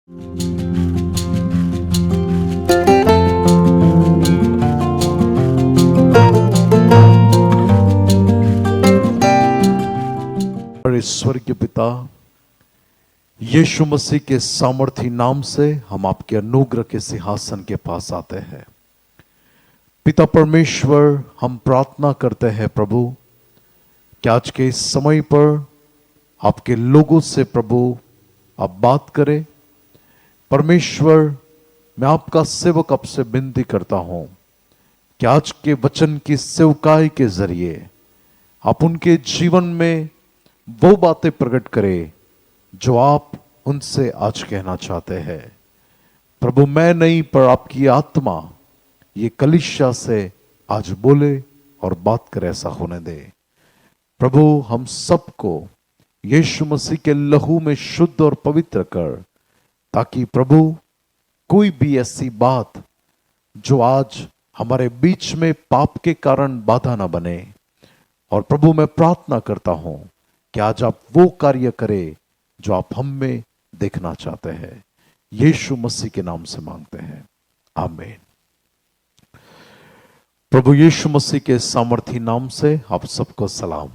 ईश्वर के पिता यीशु मसीह के सामर्थी नाम से हम आपके अनुग्रह के सिंहासन के पास आते हैं। पिता परमेश्वर, हम प्रार्थना करते हैं प्रभु कि आज के इस समय पर आपके लोगों से प्रभु आप बात करें। परमेश्वर, मैं आपका सेवक आपसे विनती करता हूं कि आज के वचन की सेवकाई के जरिए आप उनके जीवन में वो बातें प्रकट करें जो आप उनसे आज कहना चाहते हैं। प्रभु, मैं नहीं पर आपकी आत्मा ये कलीसिया से आज बोले और बात करे, ऐसा होने दे। प्रभु, हम सबको यीशु मसीह के लहू में शुद्ध और पवित्र कर, ताकि प्रभु कोई भी ऐसी बात जो आज हमारे बीच में पाप के कारण बाधा ना बने। और प्रभु, मैं प्रार्थना करता हूं कि आज आप वो कार्य करें जो आप हम में देखना चाहते हैं। यीशु मसीह के नाम से मांगते हैं, आमीन। प्रभु यीशु मसीह के सामर्थी नाम से आप सबको सलाम।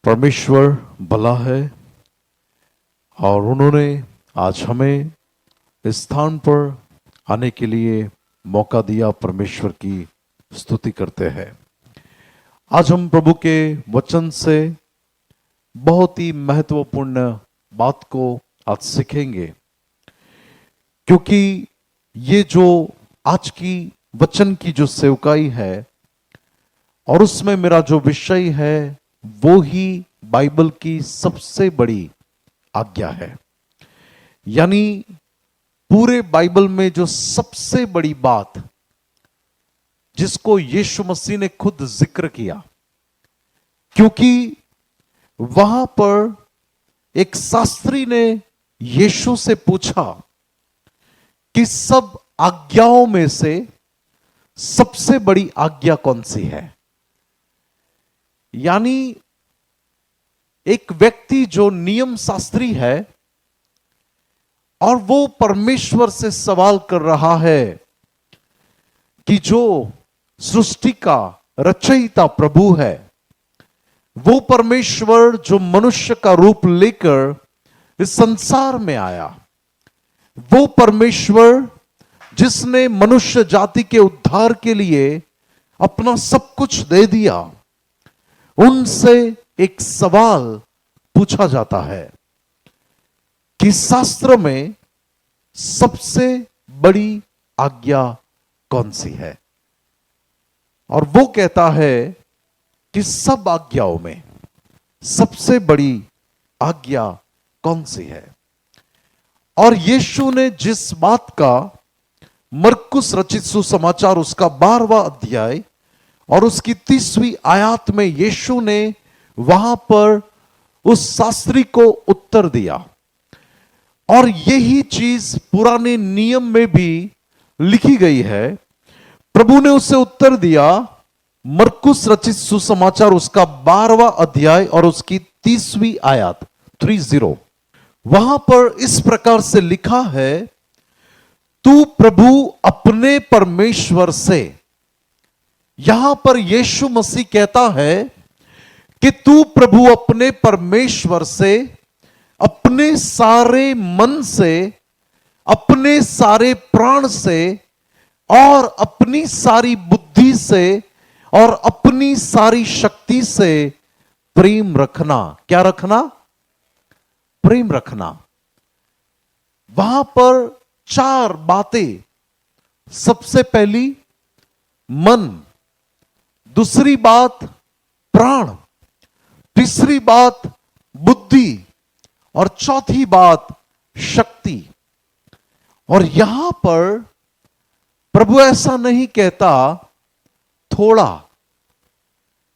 परमेश्वर भला है और उन्होंने आज हमें इस स्थान पर आने के लिए मौका दिया। परमेश्वर की स्तुति करते हैं। आज हम प्रभु के वचन से बहुत ही महत्वपूर्ण बात को आज सीखेंगे, क्योंकि ये जो आज की वचन की जो सेवकाई है और उसमें मेरा जो विषय है वो ही बाइबल की सबसे बड़ी आज्ञा है। यानी पूरे बाइबल में जो सबसे बड़ी बात जिसको यीशु मसीह ने खुद जिक्र किया, क्योंकि वहां पर एक शास्त्री ने यीशु से पूछा कि सब आज्ञाओं में से सबसे बड़ी आज्ञा कौन सी है। यानी एक व्यक्ति जो नियम शास्त्री है और वो परमेश्वर से सवाल कर रहा है कि जो सृष्टि का रचयिता प्रभु है, वो परमेश्वर जो मनुष्य का रूप लेकर इस संसार में आया, वो परमेश्वर जिसने मनुष्य जाति के उद्धार के लिए अपना सब कुछ दे दिया, उनसे एक सवाल पूछा जाता है कि शास्त्र में सबसे बड़ी आज्ञा कौन सी है। और वो कहता है कि सब आज्ञाओं में सबसे बड़ी आज्ञा कौन सी है। और यीशु ने जिस बात का मरकुस रचित सुसमाचार उसका 12वां अध्याय और उसकी 30वीं आयत में यीशु ने वहां पर उस शास्त्री को उत्तर दिया। और यही चीज पुराने नियम में भी लिखी गई है। प्रभु ने उसे उत्तर दिया, मरकुस रचित सुसमाचार उसका 12वां अध्याय और उसकी 30वीं आयत 30। वहां पर इस प्रकार से लिखा है, तू प्रभु अपने परमेश्वर से। यहां पर यीशु मसीह कहता है कि तू प्रभु अपने परमेश्वर से अपने सारे मन से, अपने सारे प्राण से और अपनी सारी बुद्धि से और अपनी सारी शक्ति से प्रेम रखना। क्या रखना? प्रेम रखना। वहां पर 4 बातें। सबसे पहली मन, दूसरी बात प्राण, तीसरी बात बुद्धि और चौथी बात शक्ति। और यहां पर प्रभु ऐसा नहीं कहता थोड़ा,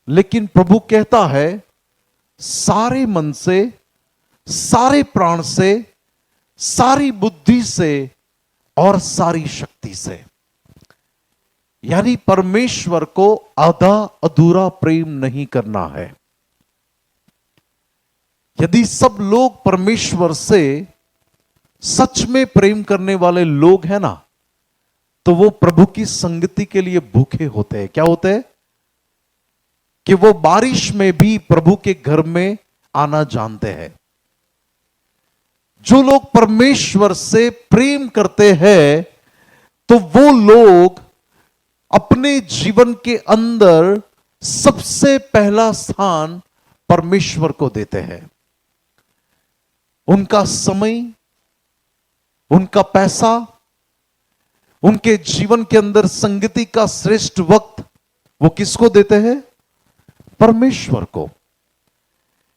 लेकिन प्रभु कहता है सारे मन से, सारे प्राण से, सारी बुद्धि से और सारी शक्ति से। यानी परमेश्वर को आधा अधूरा प्रेम नहीं करना है। यदि सब लोग परमेश्वर से सच में प्रेम करने वाले लोग हैं ना, तो वो प्रभु की संगति के लिए भूखे होते हैं। क्या होते हैं? कि वो बारिश में भी प्रभु के घर में आना जानते हैं। जो लोग परमेश्वर से प्रेम करते हैं, तो वो लोग अपने जीवन के अंदर सबसे पहला स्थान परमेश्वर को देते हैं। उनका समय, उनका पैसा, उनके जीवन के अंदर संगति का श्रेष्ठ वक्त वो किसको देते हैं? परमेश्वर को।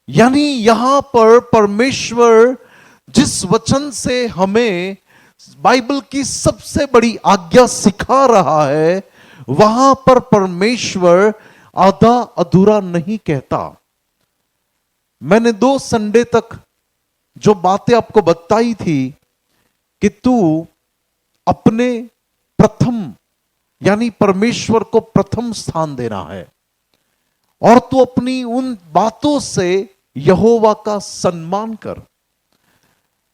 यानी यहां पर परमेश्वर जिस वचन से हमें बाइबल की सबसे बड़ी आज्ञा सिखा रहा है, वहां पर परमेश्वर आधा अधूरा नहीं कहता। मैंने 2 संडे तक जो बातें आपको बताई थी कि तू अपने प्रथम यानी परमेश्वर को प्रथम स्थान देना है, और तू अपनी उन बातों से यहोवा का सम्मान कर।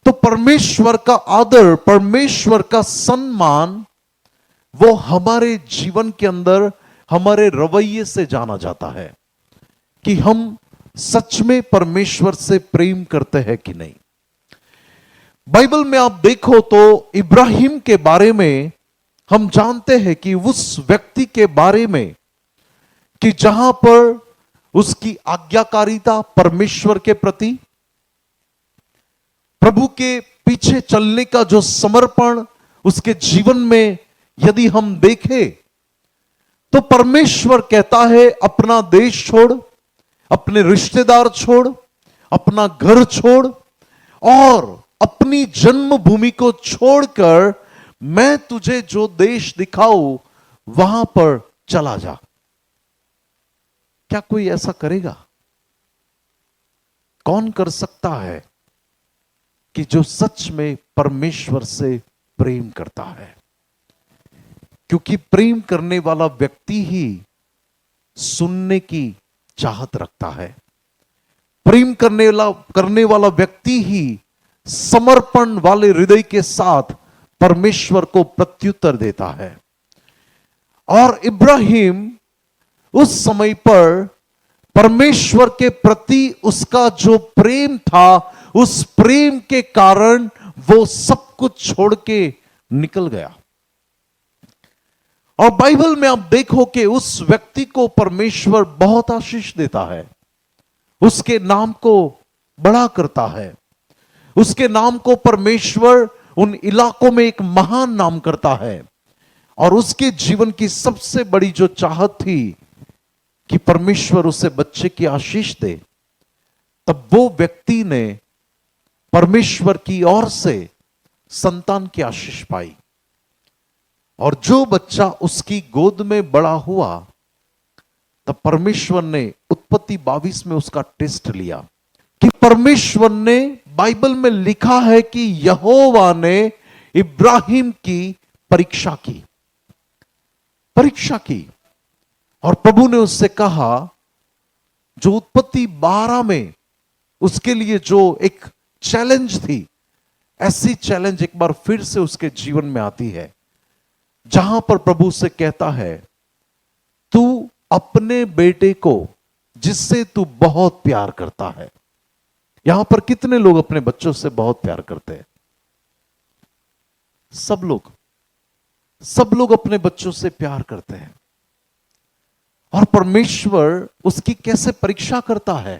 तो परमेश्वर का आदर, परमेश्वर का सम्मान, वो हमारे जीवन के अंदर हमारे रवैये से जाना जाता है कि हम सच में परमेश्वर से प्रेम करते हैं कि नहीं। बाइबल में आप देखो तो इब्राहिम के बारे में हम जानते हैं कि उस व्यक्ति के बारे में कि जहां पर उसकी आज्ञाकारिता परमेश्वर के प्रति, प्रभु के पीछे चलने का जो समर्पण उसके जीवन में यदि हम देखें, तो परमेश्वर कहता है अपना देश छोड़, अपने रिश्तेदार छोड़, अपना घर छोड़ और अपनी जन्मभूमि को छोड़कर मैं तुझे जो देश दिखाऊं वहां पर चला जा। क्या कोई ऐसा करेगा? कौन कर सकता है कि जो सच में परमेश्वर से प्रेम करता है? क्योंकि प्रेम करने वाला व्यक्ति ही सुनने की चाहत रखता है। प्रेम करने वाला व्यक्ति ही समर्पण वाले हृदय के साथ परमेश्वर को प्रत्युत्तर देता है। और इब्राहिम उस समय पर परमेश्वर के प्रति उसका जो प्रेम था, उस प्रेम के कारण वो सब कुछ छोड़ के निकल गया। और बाइबल में आप देखो कि उस व्यक्ति को परमेश्वर बहुत आशीष देता है, उसके नाम को बड़ा करता है, उसके नाम को परमेश्वर उन इलाकों में एक महान नाम करता है। और उसके जीवन की सबसे बड़ी जो चाहत थी कि परमेश्वर उसे बच्चे की आशीष दे, तब वो व्यक्ति ने परमेश्वर की ओर से संतान की आशीष पाई। और जो बच्चा उसकी गोद में बड़ा हुआ, तब परमेश्वर ने उत्पत्ति 22 में उसका टेस्ट लिया कि परमेश्वर ने, बाइबल में लिखा है कि यहोवा ने इब्राहिम की परीक्षा की। और प्रभु ने उससे कहा, जो उत्पत्ति 12 में उसके लिए जो एक चैलेंज थी, ऐसी चैलेंज एक बार फिर से उसके जीवन में आती है, जहां पर प्रभु से कहता है, तू अपने बेटे को जिससे तू बहुत प्यार करता है। यहां पर कितने लोग अपने बच्चों से बहुत प्यार करते हैं? सब लोग अपने बच्चों से प्यार करते हैं। और परमेश्वर उसकी कैसे परीक्षा करता है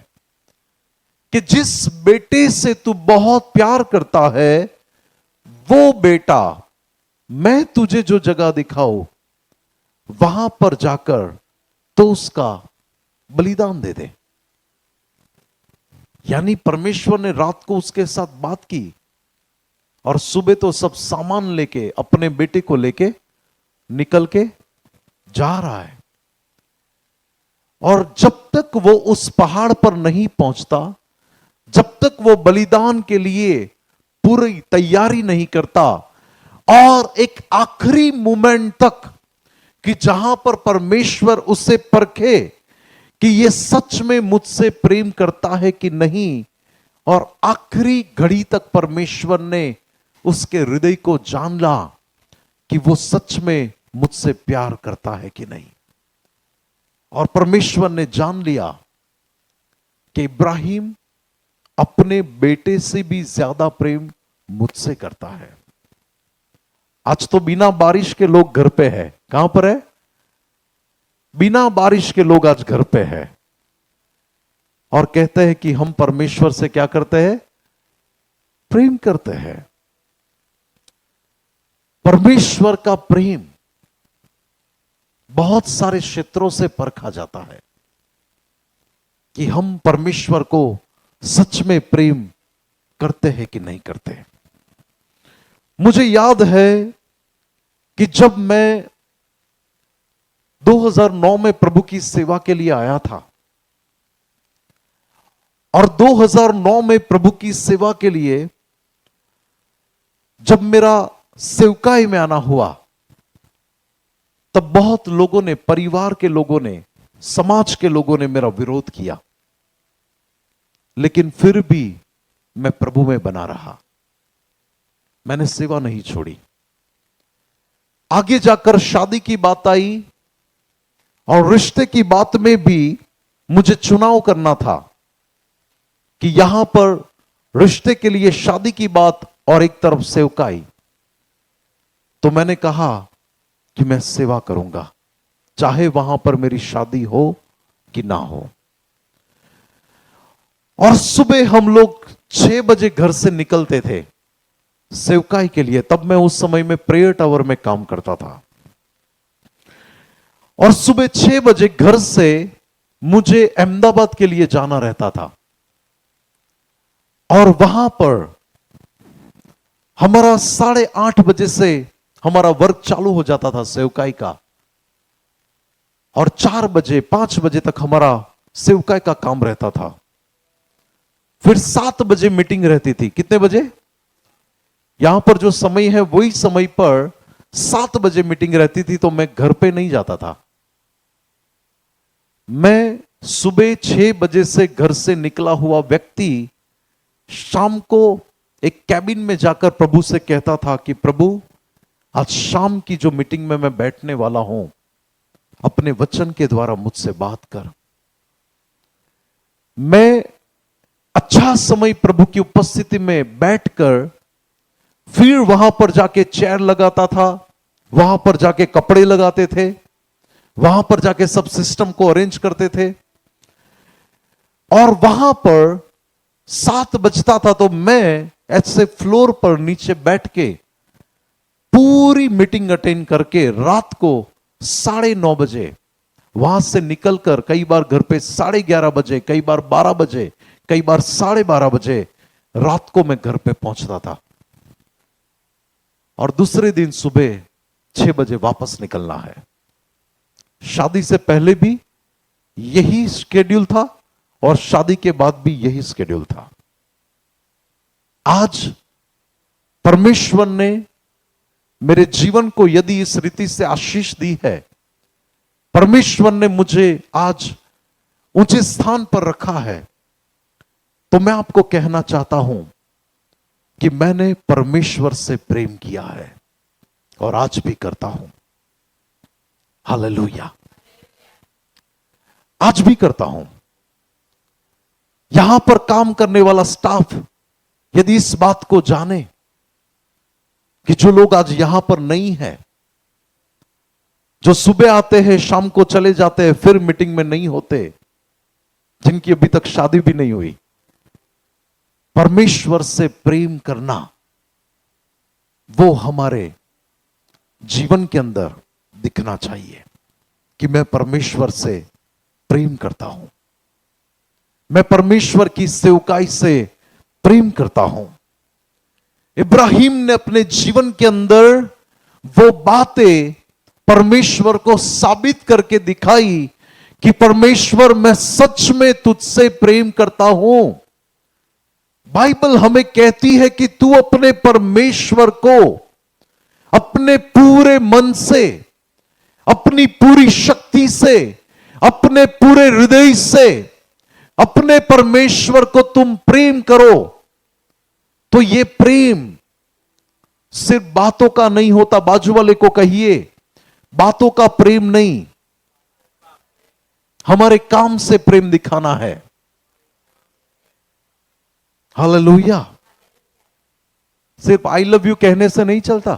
कि जिस बेटे से तू बहुत प्यार करता है, वो बेटा मैं तुझे जो जगह दिखाऊं वहां पर जाकर तो उसका बलिदान दे दे। यानी परमेश्वर ने रात को उसके साथ बात की और सुबह तो सब सामान लेके, अपने बेटे को लेके निकल के जा रहा है। और जब तक वो उस पहाड़ पर नहीं पहुंचता, जब तक वो बलिदान के लिए पूरी तैयारी नहीं करता, और एक आखिरी मोमेंट तक कि जहां पर परमेश्वर उसे परखे कि ये सच में मुझसे प्रेम करता है कि नहीं, और आखिरी घड़ी तक परमेश्वर ने उसके हृदय को जान ला कि वो सच में मुझसे प्यार करता है कि नहीं। और परमेश्वर ने जान लिया कि इब्राहिम अपने बेटे से भी ज्यादा प्रेम मुझसे करता है। आज तो बिना बारिश के लोग घर पे है। कहां पर है? बिना बारिश के लोग आज घर पे है और कहते हैं कि हम परमेश्वर से क्या करते हैं? प्रेम करते हैं। परमेश्वर का प्रेम बहुत सारे क्षेत्रों से परखा जाता है कि हम परमेश्वर को सच में प्रेम करते हैं कि नहीं करते। मुझे याद है कि जब मैं 2009 में प्रभु की सेवा के लिए आया था और 2009 में प्रभु की सेवा के लिए जब मेरा सेवकाई में आना हुआ, तब बहुत लोगों ने, परिवार के लोगों ने, समाज के लोगों ने मेरा विरोध किया, लेकिन फिर भी मैं प्रभु में बना रहा। मैंने सेवा नहीं छोड़ी। आगे जाकर शादी की बात आई और रिश्ते की बात में भी मुझे चुनाव करना था कि यहां पर रिश्ते के लिए शादी की बात और एक तरफ सेवकाई। तो मैंने कहा कि मैं सेवा करूंगा, चाहे वहां पर मेरी शादी हो कि ना हो। और सुबह हम लोग 6 बजे घर से निकलते थे सेवकाई के लिए। तब मैं उस समय में प्रेयर टावर में काम करता था और सुबह 6 बजे घर से मुझे अहमदाबाद के लिए जाना रहता था और वहां पर हमारा 8:30 बजे से हमारा वर्क चालू हो जाता था सेवकाई का और 4 बजे 5 बजे तक हमारा सेवकाई का काम रहता था। फिर 7 बजे मीटिंग रहती थी। कितने बजे? यहां पर जो समय है वही समय पर 7 बजे मीटिंग रहती थी, तो मैं घर पे नहीं जाता था। मैं सुबह 6 बजे से घर से निकला हुआ व्यक्ति शाम को एक कैबिन में जाकर प्रभु से कहता था कि प्रभु, आज शाम की जो मीटिंग में मैं बैठने वाला हूं, अपने वचन के द्वारा मुझसे बात कर। मैं अच्छा समय प्रभु की उपस्थिति में बैठकर फिर वहां पर जाके चेयर लगाता था, वहां पर जाके कपड़े लगाते थे, वहां पर जाके सब सिस्टम को अरेंज करते थे और वहां पर 7 बजता था तो मैं ऐसे फ्लोर पर नीचे बैठ के पूरी मीटिंग अटेंड करके रात को 9:30 बजे वहां से निकलकर कई बार घर पे 11:30 बजे, कई बार 12 बजे, कई बार 12:30 बजे रात को मैं घर पे पहुंचता था और दूसरे दिन सुबह 6 बजे वापस निकलना है। शादी से पहले भी यही शेड्यूल था और शादी के बाद भी यही शेड्यूल था। आज परमेश्वर ने मेरे जीवन को यदि इस रीति से आशीष दी है, परमेश्वर ने मुझे आज ऊंचे स्थान पर रखा है, तो मैं आपको कहना चाहता हूं कि मैंने परमेश्वर से प्रेम किया है और आज भी करता हूं। हालेलुया। आज भी करता हूं। यहां पर काम करने वाला स्टाफ यदि इस बात को जाने कि जो लोग आज यहां पर नहीं है, जो सुबह आते हैं शाम को चले जाते हैं, फिर मीटिंग में नहीं होते, जिनकी अभी तक शादी भी नहीं हुई, परमेश्वर से प्रेम करना वो हमारे जीवन के अंदर दिखना चाहिए कि मैं परमेश्वर से प्रेम करता हूं, मैं परमेश्वर की सेवकाई से प्रेम करता हूं। इब्राहिम ने अपने जीवन के अंदर वो बातें परमेश्वर को साबित करके दिखाई कि परमेश्वर, मैं सच में तुझसे प्रेम करता हूं। बाइबल हमें कहती है कि तू अपने परमेश्वर को अपने पूरे मन से, अपनी पूरी शक्ति से, अपने पूरे हृदय से अपने परमेश्वर को तुम प्रेम करो। तो ये प्रेम सिर्फ बातों का नहीं होता। बाजू वाले को कहिए, बातों का प्रेम नहीं, हमारे काम से प्रेम दिखाना है। हालेलुया। सिर्फ आई लव यू कहने से नहीं चलता।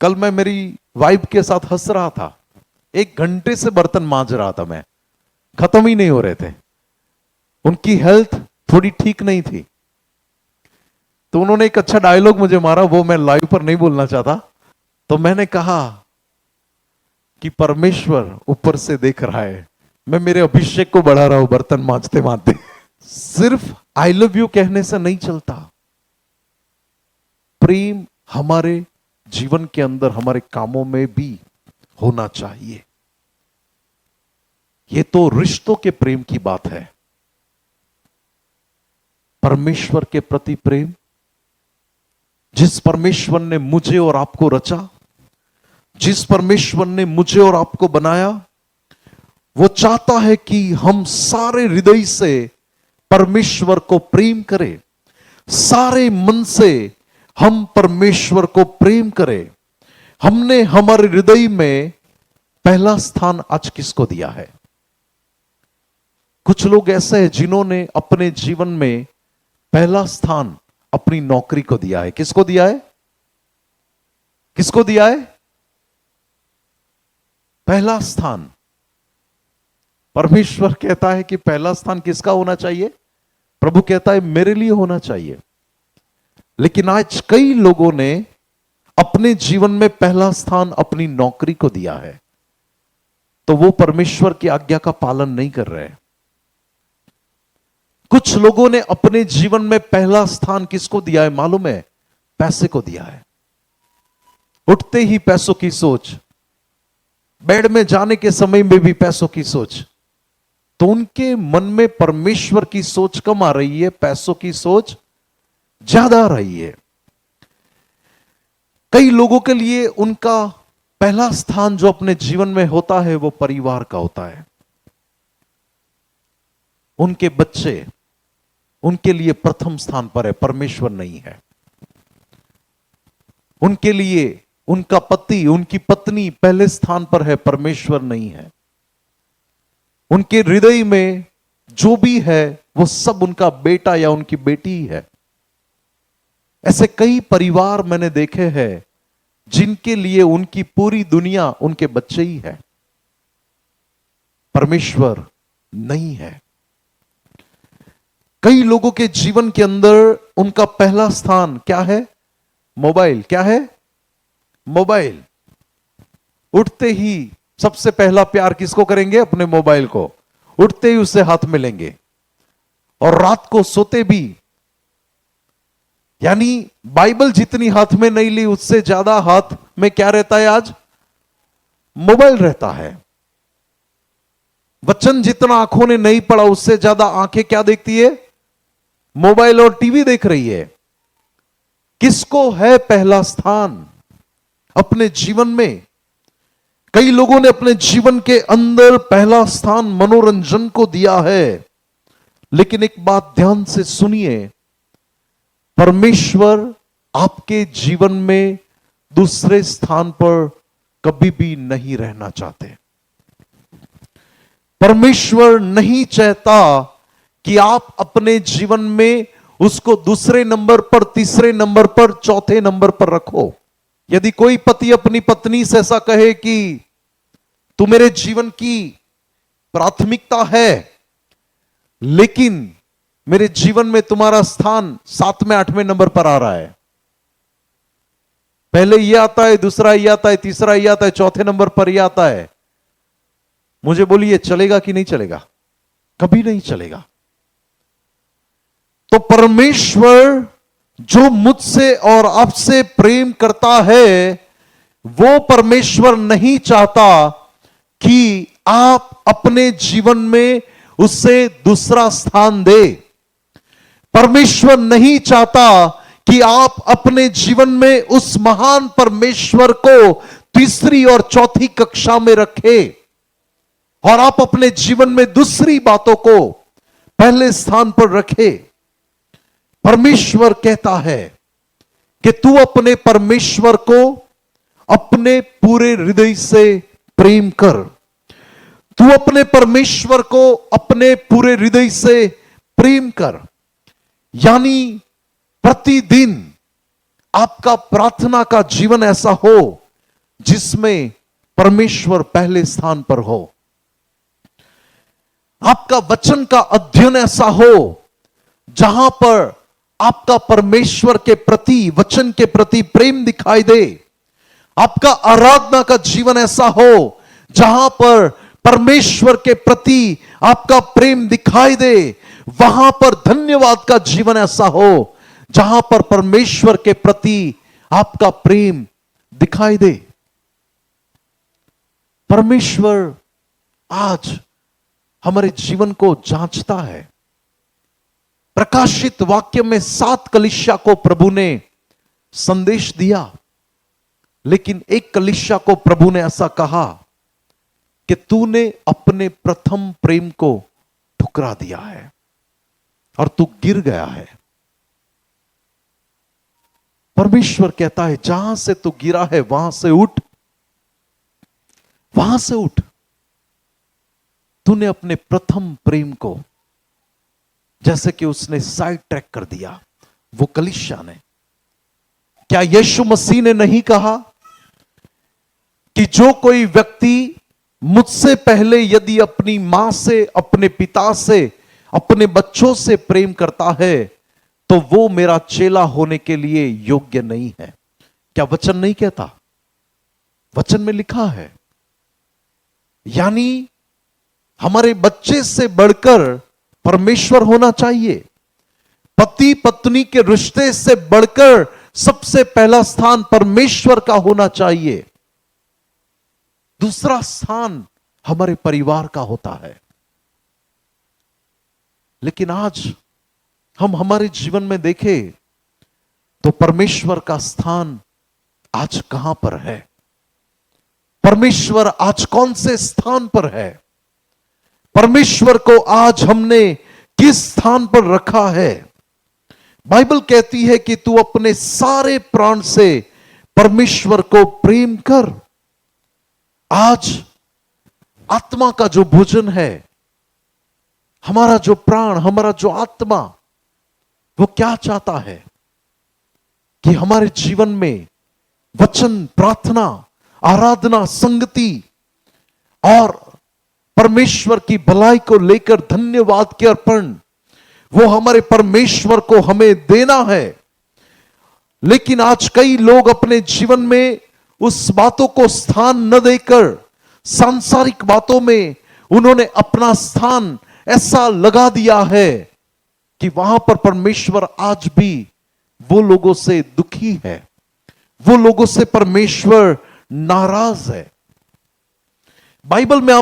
कल मैं मेरी वाइफ के साथ हंस रहा था, 1 घंटे से बर्तन मांज रहा था मैं, खत्म ही नहीं हो रहे थे। उनकी हेल्थ थोड़ी ठीक नहीं थी, तो उन्होंने एक अच्छा डायलॉग मुझे मारा, वो मैं लाइव पर नहीं बोलना चाहता। तो मैंने कहा कि परमेश्वर ऊपर से देख रहा है, मैं मेरे अभिषेक को बढ़ा रहा हूं बर्तन मांजते मांजते। सिर्फ आई लव यू कहने से नहीं चलता। प्रेम हमारे जीवन के अंदर, हमारे कामों में भी होना चाहिए। यह तो रिश्तों के प्रेम की बात है। परमेश्वर के प्रति प्रेम, जिस परमेश्वर ने मुझे और आपको रचा, जिस परमेश्वर ने मुझे और आपको बनाया, वो चाहता है कि हम सारे हृदय से परमेश्वर को प्रेम करें, सारे मन से हम परमेश्वर को प्रेम करें। हमने हमारे हृदय में पहला स्थान आज किसको दिया है? कुछ लोग ऐसे हैं जिन्होंने अपने जीवन में पहला स्थान अपनी नौकरी को दिया है। किसको दिया है? किसको दिया है पहला स्थान? परमेश्वर कहता है कि पहला स्थान किसका होना चाहिए? प्रभु कहता है मेरे लिए होना चाहिए। लेकिन आज कई लोगों ने अपने जीवन में पहला स्थान अपनी नौकरी को दिया है, तो वो परमेश्वर की आज्ञा का पालन नहीं कर रहे। कुछ लोगों ने अपने जीवन में पहला स्थान किसको दिया है मालूम है? पैसे को दिया है। उठते ही पैसों की सोच, बेड में जाने के समय में भी पैसों की सोच। तो उनके मन में परमेश्वर की सोच कम आ रही है, पैसों की सोच ज्यादा आ रही है। कई लोगों के लिए उनका पहला स्थान जो अपने जीवन में होता है वो परिवार का होता है। उनके बच्चे उनके लिए प्रथम स्थान पर है, परमेश्वर नहीं है। उनके लिए उनका पति, उनकी पत्नी पहले स्थान पर है, परमेश्वर नहीं है। उनके हृदय में जो भी है वो सब उनका बेटा या उनकी बेटी ही है। ऐसे कई परिवार मैंने देखे हैं जिनके लिए उनकी पूरी दुनिया उनके बच्चे ही है, परमेश्वर नहीं है। कई लोगों के जीवन के अंदर उनका पहला स्थान क्या है? मोबाइल। क्या है? मोबाइल। उठते ही सबसे पहला प्यार किसको करेंगे? अपने मोबाइल को। उठते ही उससे हाथ मिलेंगे और रात को सोते भी। यानी बाइबल जितनी हाथ में नहीं ली उससे ज्यादा हाथ में क्या रहता है आज? मोबाइल रहता है। वचन जितना आंखों ने नहीं पढ़ा उससे ज्यादा आंखें क्या देखती है? मोबाइल और टीवी देख रही है। किसको है पहला स्थान अपने जीवन में? कई लोगों ने अपने जीवन के अंदर पहला स्थान मनोरंजन को दिया है। लेकिन एक बात ध्यान से सुनिए, परमेश्वर आपके जीवन में दूसरे स्थान पर कभी भी नहीं रहना चाहते। परमेश्वर नहीं चाहता कि आप अपने जीवन में उसको दूसरे नंबर पर, तीसरे नंबर पर, चौथे नंबर पर रखो। यदि कोई पति अपनी पत्नी से ऐसा कहे कि तू मेरे जीवन की प्राथमिकता है, लेकिन मेरे जीवन में तुम्हारा स्थान 7वें 8वें नंबर पर आ रहा है, पहले ये आता है, दूसरा ये आता है, तीसरा ये आता है, चौथे नंबर पर ये आता है, मुझे बोलिए चलेगा कि नहीं चलेगा? कभी नहीं चलेगा। तो परमेश्वर जो मुझसे और आपसे प्रेम करता है, वो परमेश्वर नहीं चाहता कि आप अपने जीवन में उससे दूसरा स्थान दे। परमेश्वर नहीं चाहता कि आप अपने जीवन में उस महान परमेश्वर को तीसरी और चौथी कक्षा में रखें और आप अपने जीवन में दूसरी बातों को पहले स्थान पर रखें। परमेश्वर कहता है कि तू अपने परमेश्वर को अपने पूरे हृदय से प्रेम कर। तू अपने परमेश्वर को अपने पूरे हृदय से प्रेम कर। यानी प्रतिदिन आपका प्रार्थना का जीवन ऐसा हो जिसमें परमेश्वर पहले स्थान पर हो। आपका वचन का अध्ययन ऐसा हो जहां पर आपका परमेश्वर के प्रति, वचन के प्रति प्रेम दिखाई दे। आपका आराधना का जीवन ऐसा हो जहां पर परमेश्वर के प्रति आपका प्रेम दिखाई दे। वहां पर धन्यवाद का जीवन ऐसा हो जहां पर परमेश्वर के प्रति आपका प्रेम दिखाई दे। परमेश्वर आज हमारे जीवन को जांचता है। प्रकाशित वाक्य में 7 कलीसिया को प्रभु ने संदेश दिया, लेकिन एक कलीसिया को प्रभु ने ऐसा कहा कि तूने अपने प्रथम प्रेम को ठुकरा दिया है और तू गिर गया है। परमेश्वर कहता है जहां से तू गिरा है वहां से उठ, वहां से उठ। तूने अपने प्रथम प्रेम को, जैसे कि उसने साइड ट्रैक कर दिया वो कलीसिया ने। क्या यीशु मसीह ने नहीं कहा कि जो कोई व्यक्ति मुझसे पहले यदि अपनी मां से, अपने पिता से, अपने बच्चों से प्रेम करता है तो वो मेरा चेला होने के लिए योग्य नहीं है? क्या वचन नहीं कहता? वचन में लिखा है। यानी हमारे बच्चे से बढ़कर परमेश्वर होना चाहिए। पति पत्नी के रिश्ते से बढ़कर सबसे पहला स्थान परमेश्वर का होना चाहिए। दूसरा स्थान हमारे परिवार का होता है। लेकिन आज हम हमारे जीवन में देखें तो परमेश्वर का स्थान आज कहां पर है? परमेश्वर आज कौन से स्थान पर है? परमेश्वर को आज हमने किस स्थान पर रखा है? बाइबल कहती है कि तू अपने सारे प्राण से परमेश्वर को प्रेम कर। आज आत्मा का जो भोजन है, हमारा जो प्राण, हमारा जो आत्मा, वो क्या चाहता है कि हमारे जीवन में वचन, प्रार्थना, आराधना, संगति और परमेश्वर की भलाई को लेकर धन्यवाद के अर्पण, वो हमारे परमेश्वर को हमें देना है। लेकिन आज कई लोग अपने जीवन में उस बातों को स्थान न देकर सांसारिक बातों में उन्होंने अपना स्थान ऐसा लगा दिया है कि वहां पर परमेश्वर आज भी वो लोगों से दुखी है, वो लोगों से परमेश्वर नाराज है। बाइबल में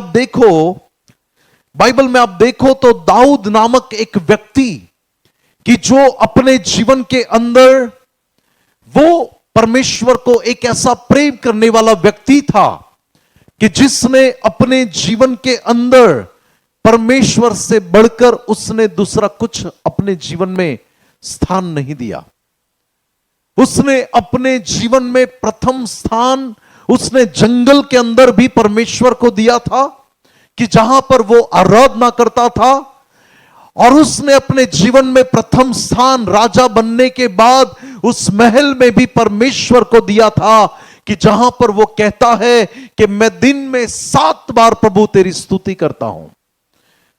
आप देखो तो दाऊद नामक एक व्यक्ति कि जो अपने जीवन के अंदर वो परमेश्वर को एक ऐसा प्रेम करने वाला व्यक्ति था कि जिसने अपने जीवन के अंदर परमेश्वर से बढ़कर उसने दूसरा कुछ अपने जीवन में स्थान नहीं दिया। उसने अपने जीवन में प्रथम स्थान उसने जंगल के अंदर भी परमेश्वर को दिया था कि जहां पर वो आराधना करता था, और उसने अपने जीवन में प्रथम स्थान राजा बनने के बाद उस महल में भी परमेश्वर को दिया था कि जहां पर वो कहता है कि मैं दिन में 7 बार प्रभु तेरी स्तुति करता हूं।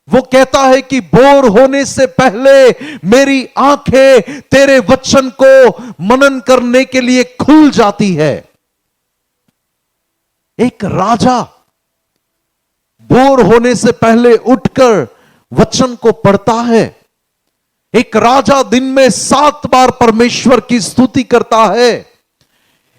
वो कहता है कि बोर होने से पहले मेरी आंखें तेरे वचन को मनन करने के लिए खुल जाती है। एक राजा बोर होने से पहले उठकर वचन को पढ़ता है। एक राजा दिन में 7 बार परमेश्वर की स्तुति करता है।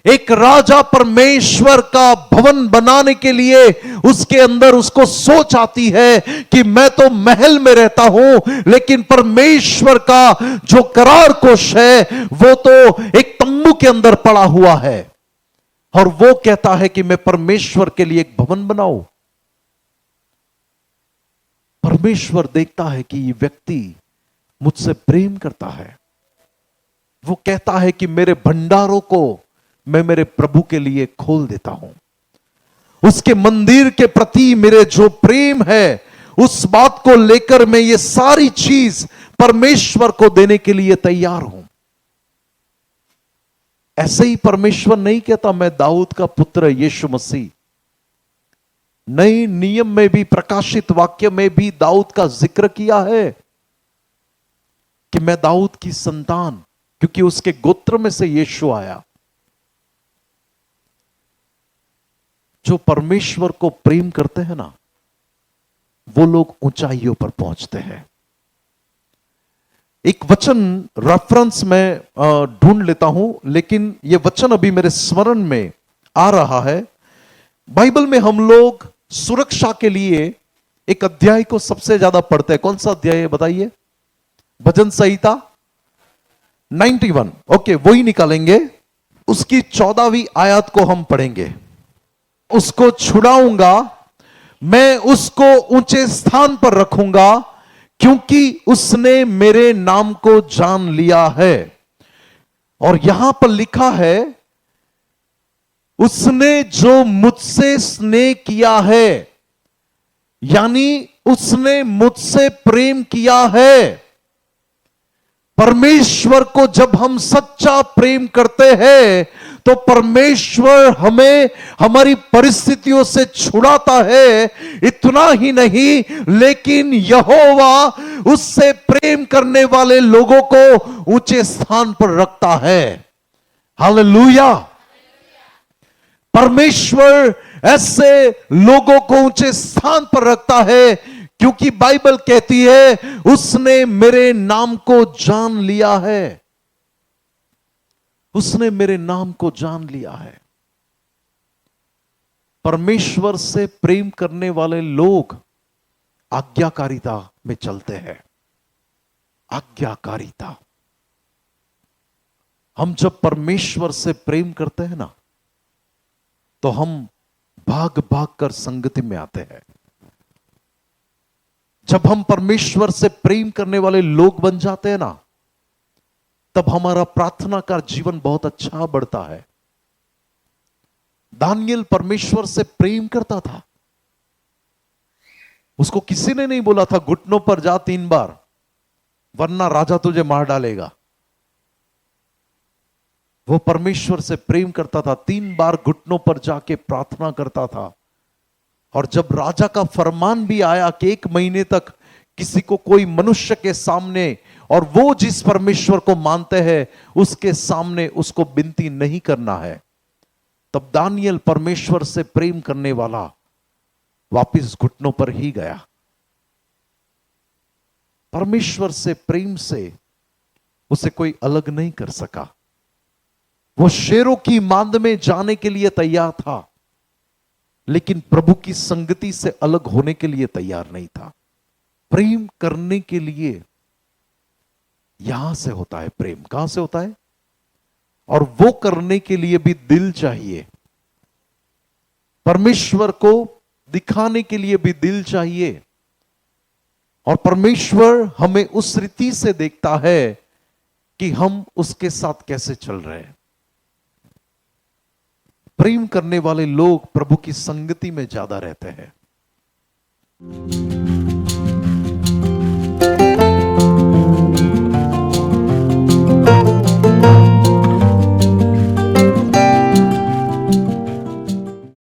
एक राजा परमेश्वर का भवन बनाने के लिए उसके अंदर उसको सोच आती है कि मैं तो महल में रहता हूं, लेकिन परमेश्वर का जो करार कोष है वो तो एक तंबू के अंदर पड़ा हुआ है, और वो कहता है कि मैं परमेश्वर के लिए एक भवन बनाऊं। परमेश्वर देखता है कि ये व्यक्ति मुझसे प्रेम करता है, वो कहता है कि मेरे भंडारों को मैं मेरे प्रभु के लिए खोल देता हूं। उसके मंदिर के प्रति मेरे जो प्रेम है, उस बात को लेकर मैं ये सारी चीज परमेश्वर को देने के लिए तैयार हूं। ऐसे ही परमेश्वर नहीं कहता मैं दाऊद का पुत्र यीशु मसीह। नए नियम में भी, प्रकाशित वाक्य में भी दाऊद का जिक्र किया है कि मैं दाऊद की संतान, क्योंकि उसके गोत्र में से यीशु आया। जो परमेश्वर को प्रेम करते हैं ना, वो लोग ऊंचाइयों पर पहुंचते हैं। एक वचन रेफरेंस में ढूंढ लेता हूं, लेकिन यह वचन अभी मेरे स्मरण में आ रहा है। बाइबल में हम लोग सुरक्षा के लिए एक अध्याय को सबसे ज्यादा पढ़ते हैं। कौन सा अध्याय है बताइए? भजन संहिता 91। ओके, वही निकालेंगे। उसकी 14वीं आयत को हम पढ़ेंगे। उसको छुड़ाऊंगा, मैं उसको ऊंचे स्थान पर रखूंगा, क्योंकि उसने मेरे नाम को जान लिया है। और यहां पर लिखा है, उसने जो मुझसे स्नेह किया है, यानी उसने मुझसे प्रेम किया है। परमेश्वर को जब हम सच्चा प्रेम करते हैं तो परमेश्वर हमें हमारी परिस्थितियों से छुड़ाता है। इतना ही नहीं, लेकिन यहोवा उससे प्रेम करने वाले लोगों को ऊंचे स्थान पर रखता है। हालेलुया। परमेश्वर ऐसे लोगों को ऊंचे स्थान पर रखता है, क्योंकि बाइबल कहती है उसने मेरे नाम को जान लिया है। उसने मेरे नाम को जान लिया है। परमेश्वर से प्रेम करने वाले लोग आज्ञाकारिता में चलते हैं। आज्ञाकारिता। हम जब परमेश्वर से प्रेम करते हैं ना, तो हम भाग भाग कर संगति में आते हैं। जब हम परमेश्वर से प्रेम करने वाले लोग बन जाते हैं ना, तब हमारा प्रार्थना का जीवन बहुत अच्छा बढ़ता है। दानियल परमेश्वर से प्रेम करता था। उसको किसी ने नहीं बोला था घुटनों पर जा 3 बार, वरना राजा तुझे मार डालेगा। वो परमेश्वर से प्रेम करता था, 3 बार घुटनों पर जाके प्रार्थना करता था। और जब राजा का फरमान भी आया कि 1 महीने तक किसी को कोई मनुष्य के सामने, और वो जिस परमेश्वर को मानते हैं उसके सामने उसको विनती नहीं करना है, तब दानियल परमेश्वर से प्रेम करने वाला वापिस घुटनों पर ही गया। परमेश्वर से प्रेम से उसे कोई अलग नहीं कर सका। वो शेरों की मांद में जाने के लिए तैयार था, लेकिन प्रभु की संगति से अलग होने के लिए तैयार नहीं था। प्रेम करने के लिए यहां से होता है प्रेम। कहां से होता है? और वो करने के लिए भी दिल चाहिए। परमेश्वर को दिखाने के लिए भी दिल चाहिए। और परमेश्वर हमें उस रीति से देखता है कि हम उसके साथ कैसे चल रहे हैं। प्रेम करने वाले लोग प्रभु की संगति में ज्यादा रहते हैं।